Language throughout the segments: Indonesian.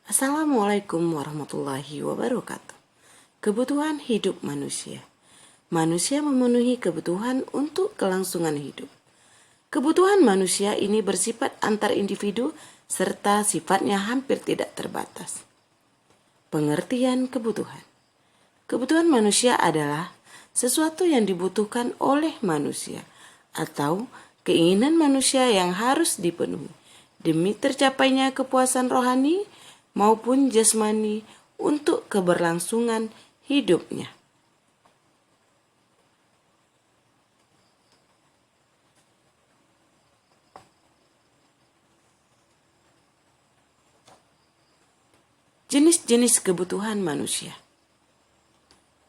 Assalamualaikum warahmatullahi wabarakatuh. Kebutuhan hidup manusia. Manusia memenuhi kebutuhan untuk kelangsungan hidup. Kebutuhan manusia ini bersifat antar individu serta sifatnya hampir tidak terbatas. Pengertian kebutuhan. Kebutuhan manusia adalah sesuatu yang dibutuhkan oleh manusia atau keinginan manusia yang harus dipenuhi demi tercapainya kepuasan rohani maupun jasmani untuk keberlangsungan hidupnya. Jenis-jenis kebutuhan manusia.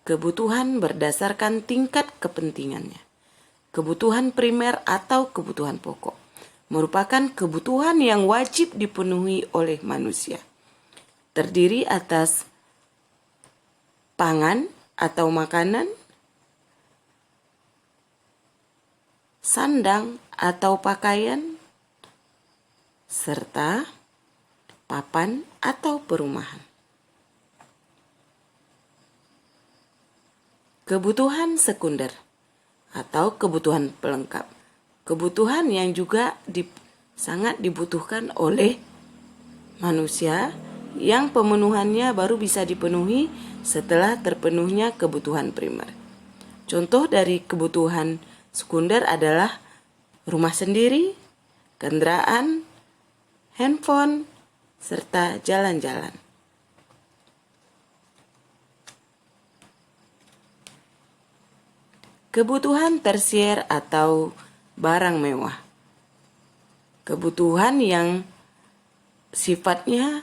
Kebutuhan berdasarkan tingkat kepentingannya. Kebutuhan primer atau kebutuhan pokok merupakan kebutuhan yang wajib dipenuhi oleh manusia. Terdiri atas pangan atau makanan, sandang atau pakaian, serta papan atau perumahan. Kebutuhan sekunder atau kebutuhan pelengkap. Kebutuhan yang juga sangat dibutuhkan oleh manusia yang pemenuhannya baru bisa dipenuhi setelah terpenuhnya kebutuhan primer. Contoh dari kebutuhan sekunder adalah rumah sendiri, kendaraan, handphone, serta jalan-jalan. Kebutuhan tersier atau barang mewah. Kebutuhan yang sifatnya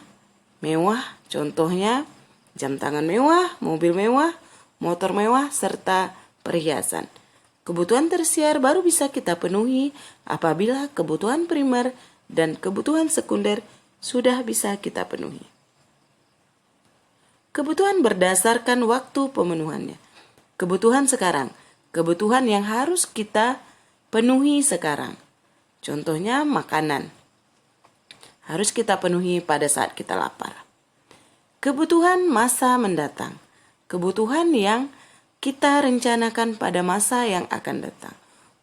mewah, contohnya jam tangan mewah, mobil mewah, motor mewah, serta perhiasan. Kebutuhan tersier baru bisa kita penuhi apabila kebutuhan primer dan kebutuhan sekunder sudah bisa kita penuhi. Kebutuhan berdasarkan waktu pemenuhannya. Kebutuhan sekarang, kebutuhan yang harus kita penuhi sekarang. Contohnya makanan. Harus kita penuhi pada saat kita lapar. Kebutuhan masa mendatang. Kebutuhan yang kita rencanakan pada masa yang akan datang.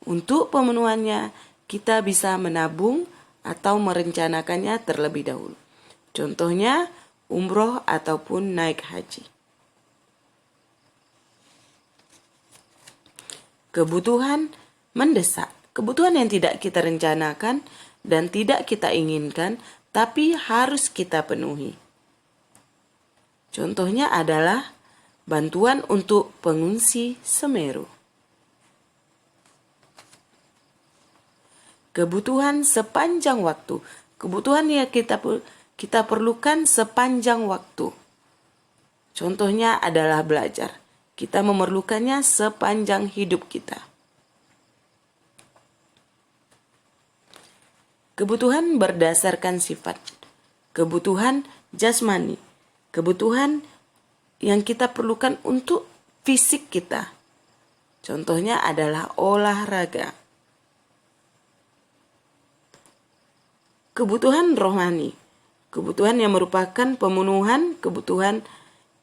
Untuk pemenuhannya, kita bisa menabung atau merencanakannya terlebih dahulu. Contohnya, umroh ataupun naik haji. Kebutuhan mendesak. Kebutuhan yang tidak kita rencanakan dan tidak kita inginkan, tapi harus kita penuhi. Contohnya adalah bantuan untuk pengungsi Semeru. Kebutuhan sepanjang waktu. Kebutuhan yang kita perlukan sepanjang waktu. Contohnya adalah belajar. Kita memerlukannya sepanjang hidup kita. Kebutuhan berdasarkan sifat. Kebutuhan jasmani. Kebutuhan yang kita perlukan untuk fisik kita. Contohnya adalah olahraga. Kebutuhan rohani. Kebutuhan yang merupakan pemenuhan kebutuhan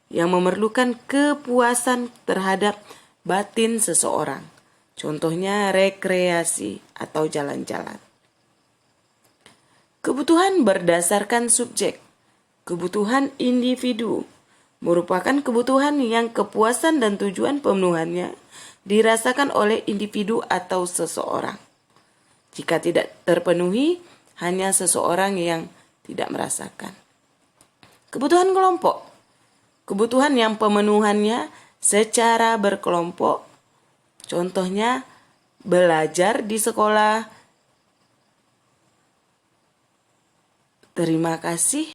yang memerlukan kepuasan terhadap batin seseorang. Contohnya rekreasi atau jalan-jalan. Kebutuhan berdasarkan subjek. Kebutuhan individu merupakan kebutuhan yang kepuasan dan tujuan pemenuhannya dirasakan oleh individu atau seseorang. Jika tidak terpenuhi, hanya seseorang yang tidak merasakan. Kebutuhan kelompok. Kebutuhan yang pemenuhannya secara berkelompok. Contohnya belajar di sekolah. Terima kasih.